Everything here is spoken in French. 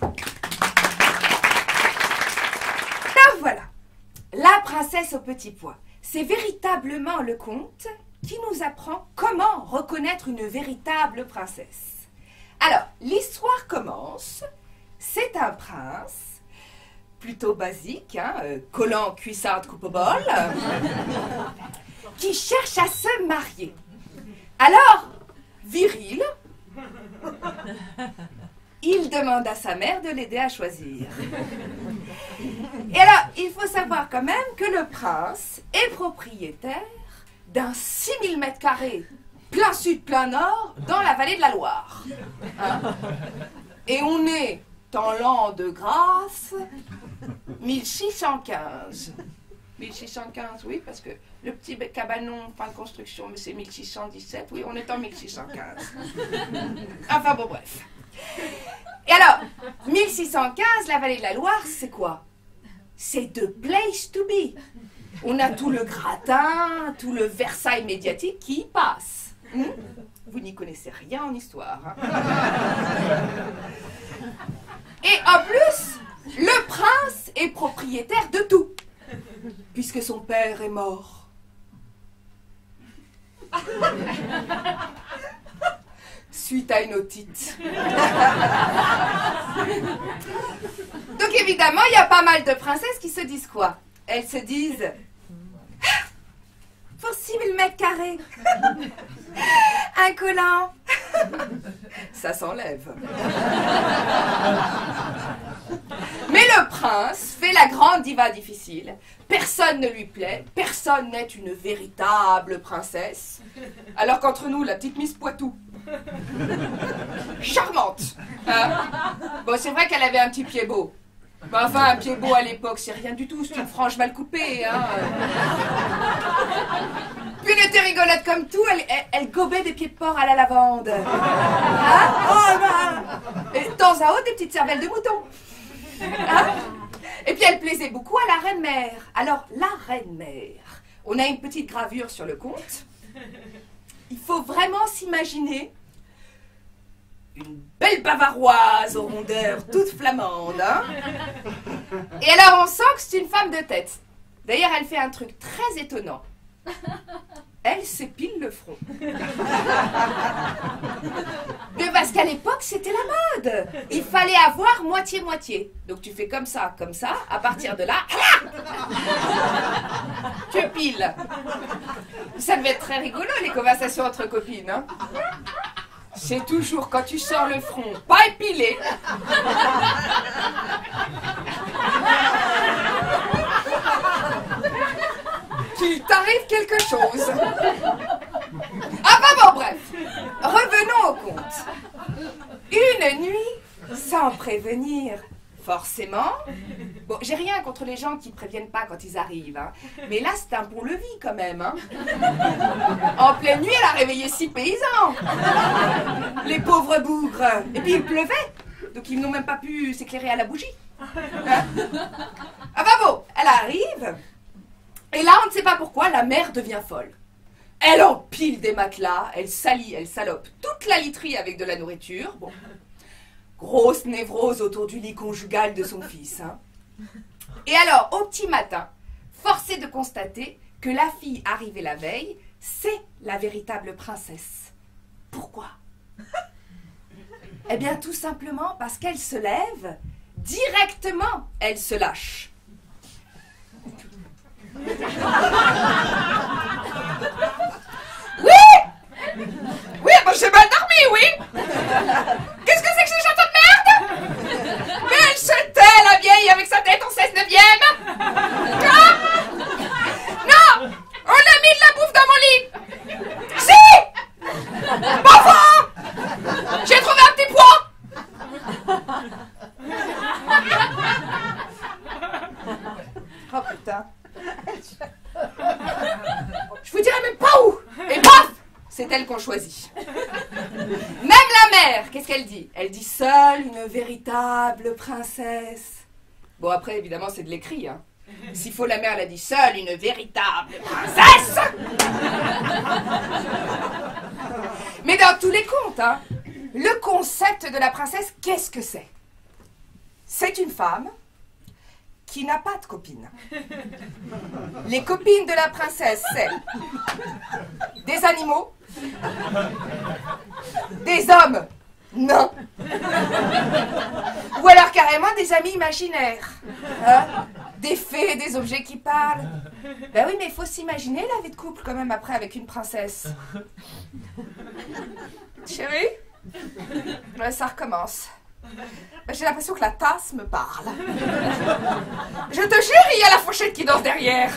Alors voilà, La princesse au petit pois. C'est véritablement le conte qui nous apprend comment reconnaître une véritable princesse. Alors, l'histoire commence. C'est un prince, plutôt basique, collant, cuissarde, coupe au bol, qui cherche à se marier. Alors, viril, il demande à sa mère de l'aider à choisir. Et alors, il faut savoir quand même que le prince est propriétaire d'un 6000 mètres carrés, plein sud, plein nord, dans la vallée de la Loire. Et on est en l'an de grâce 1615. 1615, oui, parce que le petit cabanon, fin de construction, mais c'est 1617, oui, on est en 1615. Enfin bon, bref. Et alors, 1615, la vallée de la Loire, c'est quoi? C'est the place to be. On a tout le gratin, tout le Versailles médiatique qui y passe. Vous n'y connaissez rien en histoire. Et en plus, le prince est propriétaire de tout, puisque son père est mort. Suite à une otite. Donc évidemment, il y a pas mal de princesses qui se disent quoi? Elles se disent, pour 6000 mètres carrés, un collant, ça s'enlève. Mais le prince fait la grande diva difficile. Personne ne lui plaît, personne n'est une véritable princesse. Alors qu'entre nous, la petite Miss Poitou, charmante. Bon, c'est vrai qu'elle avait un petit pied beau. Mais enfin, un pied beau à l'époque, c'est rien du tout, c'est une frange mal coupée. Puis elle était rigolote comme tout, elle gobait des pieds de porc à la lavande. Et de temps à autre, des petites cervelles de mouton. Et puis elle plaisait beaucoup à la reine-mère. Alors, la reine-mère, on a une petite gravure sur le conte. Il faut vraiment s'imaginer une belle bavaroise aux rondeurs toute flamande. Et alors on sent que c'est une femme de tête. D'ailleurs, elle fait un truc très étonnant. Elle s'épile le front. Mais parce qu'à l'époque, c'était la mode. Il fallait avoir moitié-moitié. Donc tu fais comme ça, à partir de là, tu piles. Ça devait être très rigolo, les conversations entre copines. C'est toujours quand tu sors le front, pas épilé. Qu'il t'arrive quelque chose. Ah bah bon, bref. Revenons au conte. Une nuit, sans prévenir, forcément. Bon, j'ai rien contre les gens qui préviennent pas quand ils arrivent, mais là, c'est un pont-levis quand même. En pleine nuit, elle a réveillé 6 paysans. Les pauvres bougres. Et puis il pleuvait, donc ils n'ont même pas pu s'éclairer à la bougie. Ah bah bon, elle arrive. Et là, on ne sait pas pourquoi, la mère devient folle. Elle empile des matelas, elle salit, elle salope toute la literie avec de la nourriture. Bon, grosse névrose autour du lit conjugal de son fils. Et alors, au petit matin, force est de constater que la fille arrivée la veille, c'est la véritable princesse. Pourquoi? Eh bien, tout simplement parce qu'elle se lève, directement, elle se lâche. Oui! Oui, bon, j'ai mal dormi, oui! Qu'est-ce que c'est que ces chanteurs de merde? Mais elle se tait, la vieille, avec sa tête en 16/9. Non! On a mis de la bouffe dans mon lit! Si! Enfin! J'ai trouvé un petit pois! Oh putain! Je vous dirai même pas où. Et paf, c'est elle qu'on choisit. Même la mère, qu'est-ce qu'elle dit? Elle dit seule une véritable princesse. Bon, après, évidemment, c'est de l'écrit. S'il faut, la mère, elle a dit seule une véritable princesse. Mais dans tous les contes, le concept de la princesse, qu'est-ce que c'est? C'est une femme qui n'a pas de copine. Les copines de la princesse, c'est des animaux, des hommes nains, ou alors carrément des amis imaginaires, hein, des fées, des objets qui parlent. Ben oui, mais il faut s'imaginer la vie de couple quand même après avec une princesse. Chérie, ouais, ça recommence. J'ai l'impression que la tasse me parle. Je te jure, il y a la fourchette qui danse derrière.